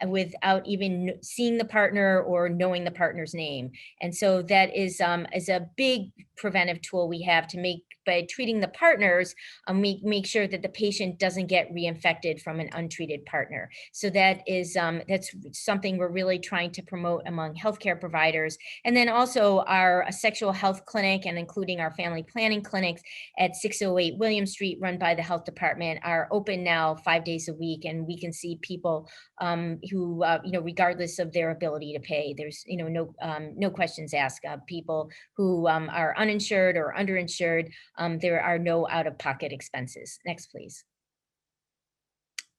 Without even seeing the partner or knowing the partner's name. And so that is a big preventive tool we have to make, by treating the partners, make sure that the patient doesn't get reinfected from an untreated partner. So that is that's something we're really trying to promote among healthcare providers. And then also our sexual health clinic and including our family planning clinics at 608 William Street, run by the health department, are open now 5 days a week. And we can see people who, regardless of their ability to pay, there's, no questions asked. People who are uninsured or underinsured, there are no out-of-pocket expenses. Next, please.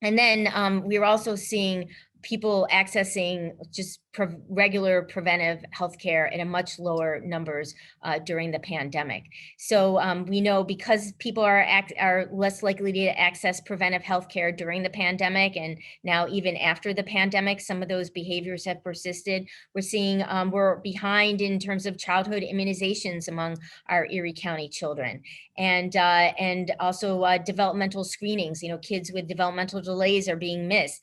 And then we're also seeing people accessing just regular preventive healthcare at a much lower numbers during the pandemic. So we know because people are less likely to access preventive healthcare during the pandemic, and now even after the pandemic, some of those behaviors have persisted. We're seeing we're behind in terms of childhood immunizations among our Erie County children, and also developmental screenings. Kids with developmental delays are being missed.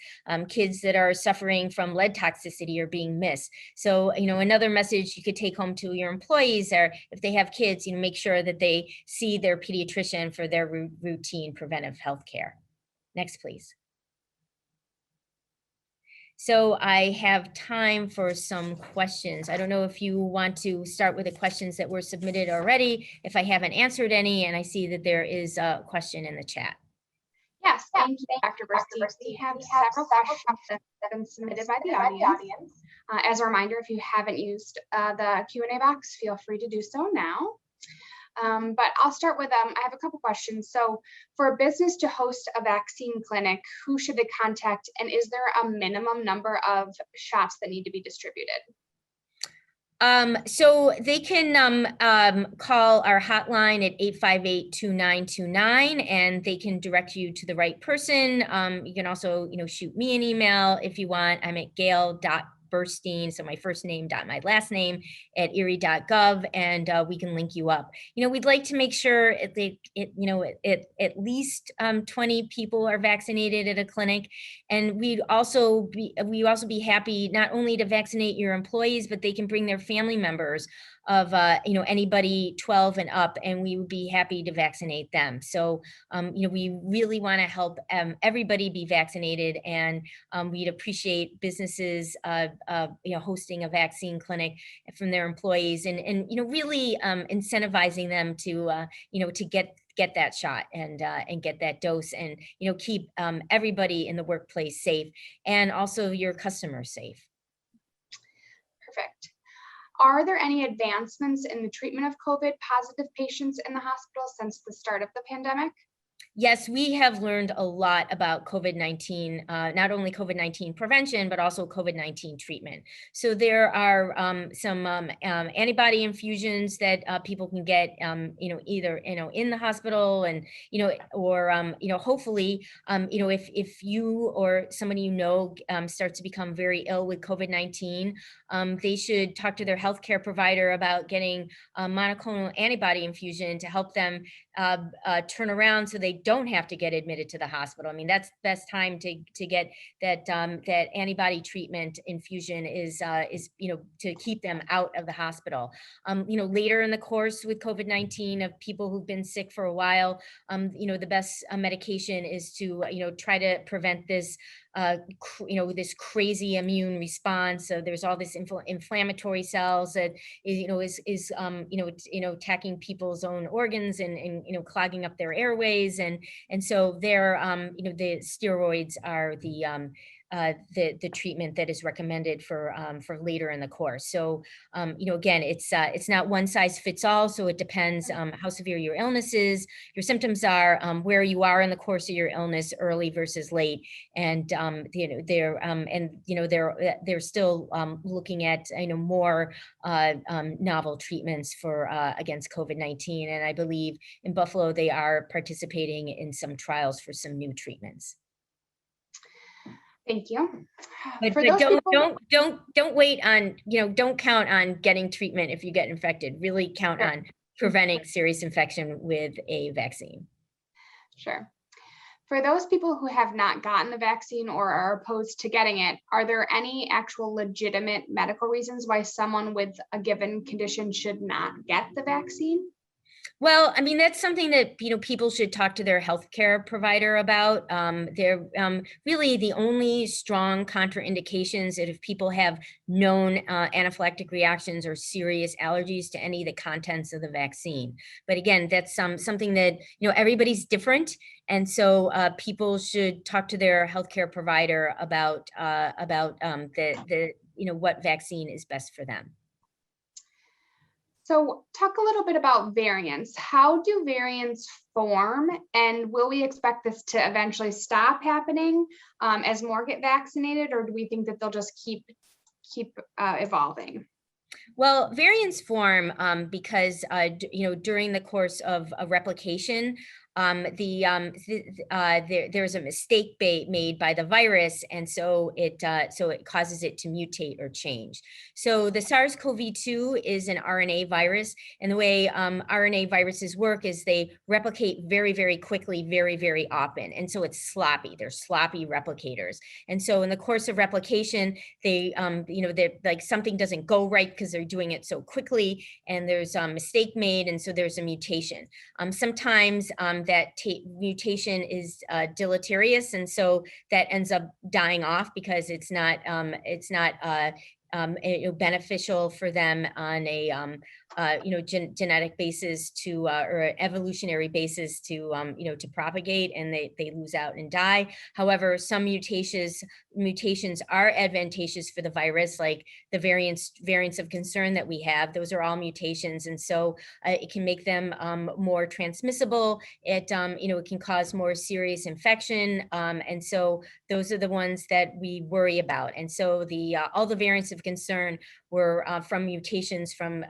Kids that are suffering from lead toxicity are being missed. So, another message you could take home to your employees, or if they have kids, make sure that they see their pediatrician for their routine preventive health care. Next, please. So I have time for some questions. I don't know if you want to start with the questions that were submitted already, if I haven't answered any, and I see that there is a question in the chat. Yes, thank you, Dr. Burstein. We have several questions that have been submitted by the audience. As a reminder, if you haven't used the Q&A box, feel free to do so now. But I'll start with, I have a couple questions. So for a business to host a vaccine clinic, who should they contact? And is there a minimum number of shots that need to be distributed? So they can call our hotline at 858-2929, and they can direct you to the right person. You can also, shoot me an email if you want. I'm at gail.burstein Burstein, so my first name dot my last name at erie.gov, and we can link you up. We'd like to make sure at least 20 people are vaccinated at a clinic, and we also be happy not only to vaccinate your employees, but they can bring their family members of anybody 12 and up, and we would be happy to vaccinate them. So we really want to help everybody be vaccinated, and we'd appreciate businesses hosting a vaccine clinic from their employees, and really incentivizing them to get that shot and get that dose, and keep everybody in the workplace safe, and also your customers safe. Perfect. Are there any advancements in the treatment of COVID positive patients in the hospital since the start of the pandemic? Yes, we have learned a lot about COVID-19, not only COVID-19 prevention, but also COVID-19 treatment. So there are some antibody infusions that people can get, either, in the hospital, and, or, hopefully, if you or somebody starts to become very ill with COVID-19, they should talk to their healthcare provider about getting a monoclonal antibody infusion to help them turn around so they don't have to get admitted to the hospital. I mean, that's best time to get that that antibody treatment infusion is to keep them out of the hospital. Later in the course with COVID-19 of people who've been sick for a while, the best medication is to try to prevent this this crazy immune response. So there's all this inflammatory cells that is attacking people's own organs, and clogging up their airways, and so they're the steroids are the treatment that is recommended for later in the course. So again, it's not one size fits all. So it depends how severe your illness is, your symptoms are, where you are in the course of your illness, early versus late, and they're still looking at more novel treatments for against COVID-19, and I believe in Buffalo they are participating in some trials for some new treatments. Thank you. But don't wait on, don't count on getting treatment if you get infected. Really count on preventing serious infection with a vaccine. Sure. For those people who have not gotten the vaccine or are opposed to getting it, are there any actual legitimate medical reasons why someone with a given condition should not get the vaccine? Well, I mean, that's something that, people should talk to their healthcare provider about. They're really the only strong contraindications that if people have known anaphylactic reactions or serious allergies to any of the contents of the vaccine. But again, that's something that, everybody's different. And so people should talk to their healthcare provider about what vaccine is best for them. So talk a little bit about variants. How do variants form, and will we expect this to eventually stop happening as more get vaccinated, or do we think that they'll just keep evolving? Well, variants form because during the course of a replication, there's a mistake made by the virus, and so it causes it to mutate or change. So the SARS-CoV-2 is an RNA virus, and the way RNA viruses work is they replicate very, very quickly, very, very often, and so it's sloppy. They're sloppy replicators, and so in the course of replication, they they're like something doesn't go right because they're doing it so quickly, and there's a mistake made, and so there's a mutation. Sometimes that mutation is deleterious, and so that ends up dying off because it's not beneficial for them on a genetic basis to or evolutionary basis to to propagate, and they lose out and die. However, some mutations are advantageous for the virus, like the variants of concern that we have. Those are all mutations, and so it can make them more transmissible. It it can cause more serious infection, and so those are the ones that we worry about. And so all the variants of concern were from mutations from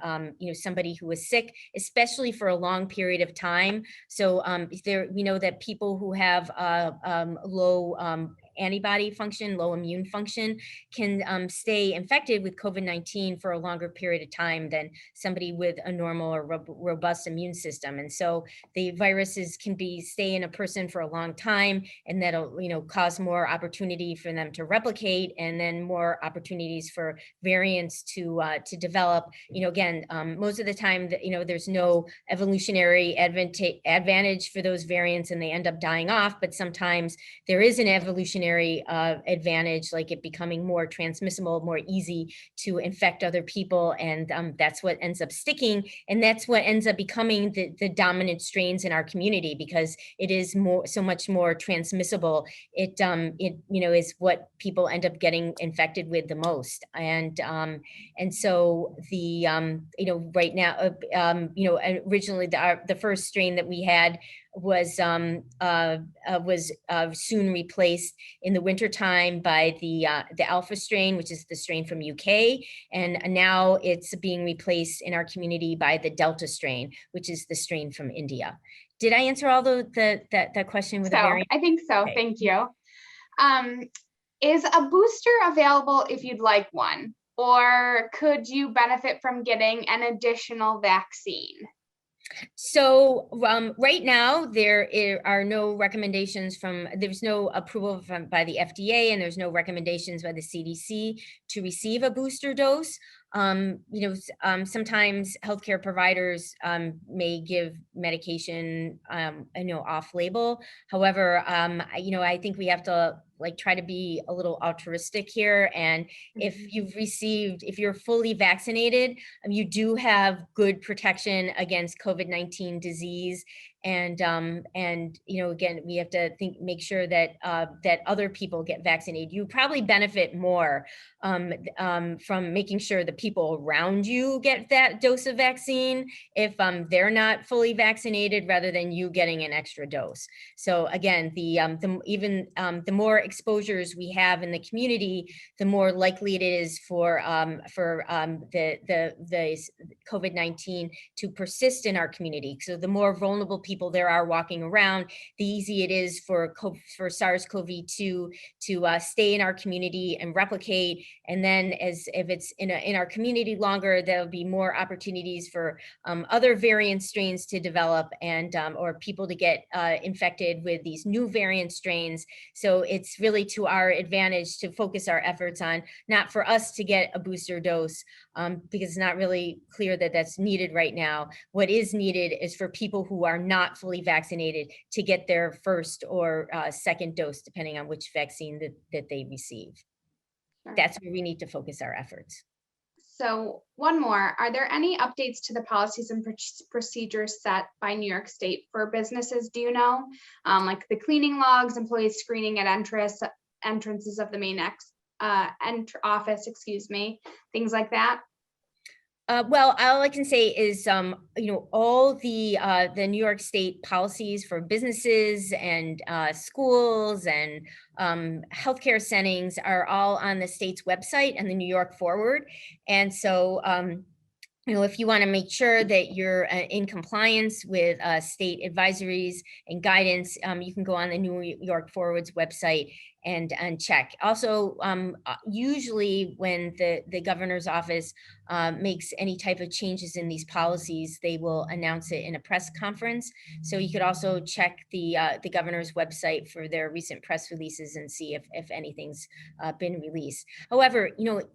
somebody who was sick, especially for a long period of time. So we know that people who have low antibody function, low immune function, can stay infected with COVID-19 for a longer period of time than somebody with a normal or robust immune system. And so the viruses can stay in a person for a long time, and that'll, cause more opportunity for them to replicate, and then more opportunities for variants to develop. Again, most of the time that, there's no evolutionary advantage for those variants, and they end up dying off. But sometimes there is an evolutionary advantage, like it becoming more transmissible, more easy to infect other people, and that's what ends up sticking, and that's what ends up becoming the dominant strains in our community, because it is so much more transmissible. It is what people end up getting infected with the most, and so the right now, originally the first strain that we had was soon replaced in the wintertime by the Alpha strain, which is the strain from UK, and now it's being replaced in our community by the Delta strain, which is the strain from India. Did I answer all that question with a variant? I think so. Okay. Thank you. Is a booster available if you'd like one, or could you benefit from getting an additional vaccine? So right now, there are no recommendations there's no approval by the FDA, and there's no recommendations by the CDC to receive a booster dose. Sometimes healthcare providers may give medication, off label. However, I think we have to try to be a little altruistic here. And if you're fully vaccinated, you do have good protection against COVID-19 disease. And again, we have to make sure that other people get vaccinated. You probably benefit more from making sure the people around you get that dose of vaccine if they're not fully vaccinated, rather than you getting an extra dose. So again, the more exposures we have in the community, the more likely it is for the COVID-19 to persist in our community. So the more vulnerable people there are walking around, the easier it is for SARS-CoV-2 to stay in our community and replicate. And then if it's in our community longer, there'll be more opportunities for other variant strains to develop, and or people to get infected with these new variant strains. So it's really to our advantage to focus our efforts on not for us to get a booster dose, because it's not really clear that that's needed right now. What is needed is for people who are not fully vaccinated to get their first or second dose, depending on which vaccine that they receive. Sure. That's where we need to focus our efforts. So one more, are there any updates to the policies and procedures set by New York State for businesses? Do you know, like the cleaning logs, employees screening at entrances of the main office, things like that? Well, all I can say is, all the New York State policies for businesses and schools and healthcare settings are all on the state's website and the New York Forward. And so, if you want to make sure that you're in compliance with state advisories and guidance, you can go on the New York Forward's website and check. Also, usually when the governor's office makes any type of changes in these policies, they will announce it in a press conference. So you could also check the governor's website for their recent press releases and see if anything's been released. However,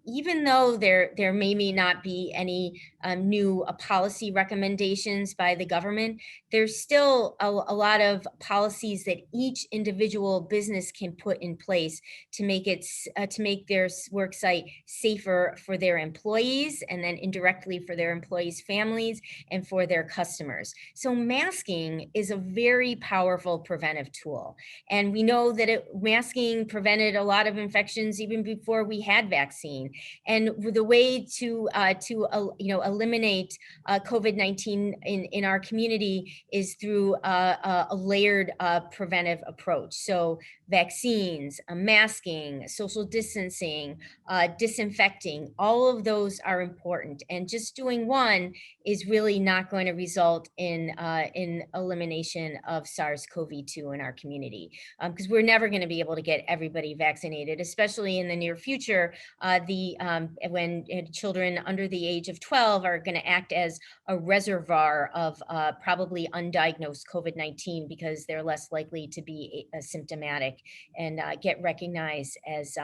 even though there may not be any new policy recommendations by the government, there's still a lot of policies that each individual business can put in place to make their work site safer for their employees, and then indirectly for their employees' families and for their customers. So masking is a very powerful preventive tool. And we know that masking prevented a lot of infections even before we had vaccine. And the way to eliminate COVID-19 in our community is through a layered preventive approach. So vaccines, masking, social distancing, disinfecting, all of those are important. And just doing one is really not going to result in elimination of SARS-CoV-2 in our community, because we're never going to be able to get everybody vaccinated, especially in the near future. When children under the age of 12 are going to act as a reservoir of probably undiagnosed COVID-19, because they're less likely to be symptomatic and get recognized as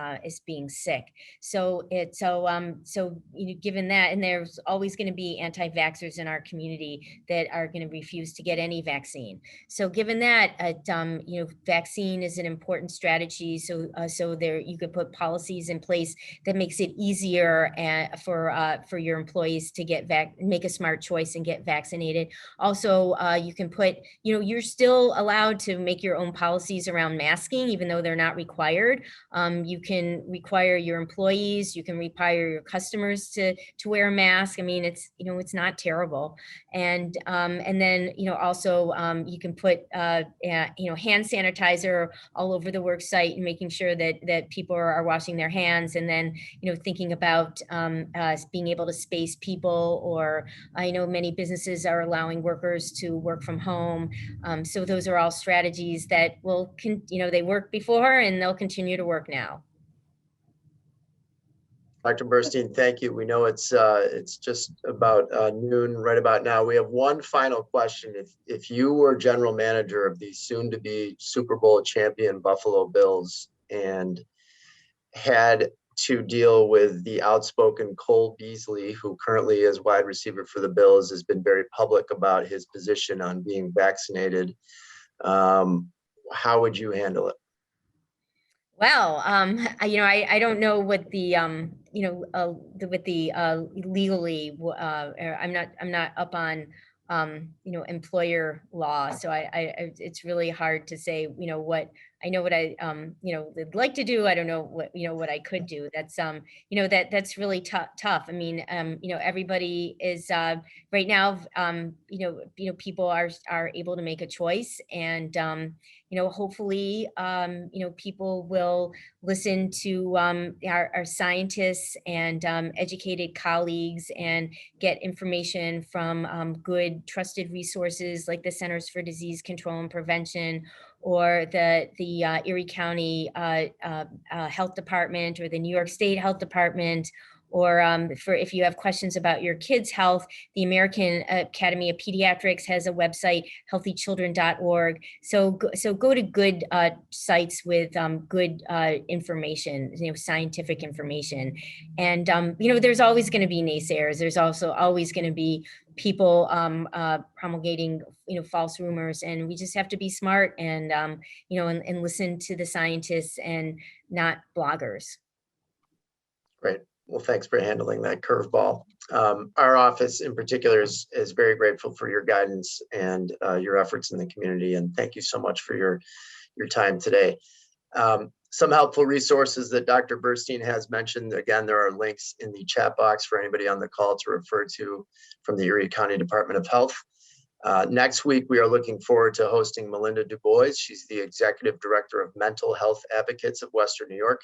being sick. So given that, and there's always going to be anti-vaxxers in our community that are going to refuse to get any vaccine. So given that, vaccine is an important strategy. So there you could put policies in place that makes it easier for your employees to make a smart choice and get vaccinated. Also, you can put, you're still allowed to make your own policies around masking, even though they're not required. You can require your employees, you can require your customers to wear a mask. I mean, it's not terrible. And then, also you can put, hand sanitizer all over the work site, and making sure that people are washing their hands, and then, thinking about being able to space people, or I know many businesses are allowing workers to work from home. So those are all strategies that they worked before and they'll continue to work now. Dr. Burstein, thank you. We know it's just about noon right about now. We have one final question. If you were general manager of the soon-to-be Super Bowl champion Buffalo Bills and had to deal with the outspoken Cole Beasley, who currently is wide receiver for the Bills, has been very public about his position on being vaccinated, how would you handle it? Well, I don't know what the legally. I'm not up on employer law, so it's really hard to say what I know what I would like to do. I don't know what I could do. That's that's really tough. I mean, everybody is right now. People are able to make a choice, and hopefully, people will listen to our scientists and educated colleagues, and get information from good, trusted resources like the Centers for Disease Control and Prevention, or the Erie County Health Department, or the New York State Health Department, or if you have questions about your kids' health, the American Academy of Pediatrics has a website, healthychildren.org. So go to good sites with good information, scientific information. And there's always going to be naysayers. There's also always going to be people promulgating false rumors, and we just have to be smart and and listen to the scientists and not bloggers. Great. Well, thanks for handling that curveball. Our office in particular is very grateful for your guidance and your efforts in the community, and thank you so much for your time today. Some helpful resources that Dr. Burstein has mentioned. Again, there are links in the chat box for anybody on the call to refer to from the Erie County Department of Health. Next week, we are looking forward to hosting Melinda DuBois. She's the Executive Director of Mental Health Advocates of Western New York,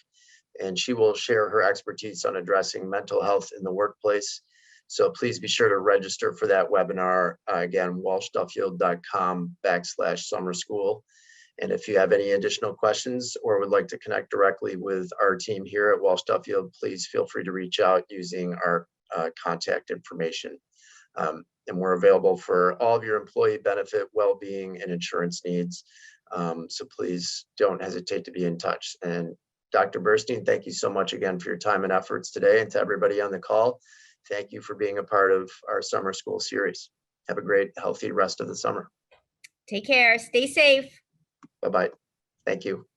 and she will share her expertise on addressing mental health in the workplace. So please be sure to register for that webinar. Again, walshduffield.com/summer school. And if you have any additional questions or would like to connect directly with our team here at Walsh Duffield, please feel free to reach out using our contact information. And we're available for all of your employee benefit, well-being, and insurance needs. So please don't hesitate to be in touch. And Dr. Burstein, thank you so much again for your time and efforts today. And to everybody on the call, thank you for being a part of our summer school series. Have a great, healthy rest of the summer. Take care. Stay safe. Bye-bye. Thank you.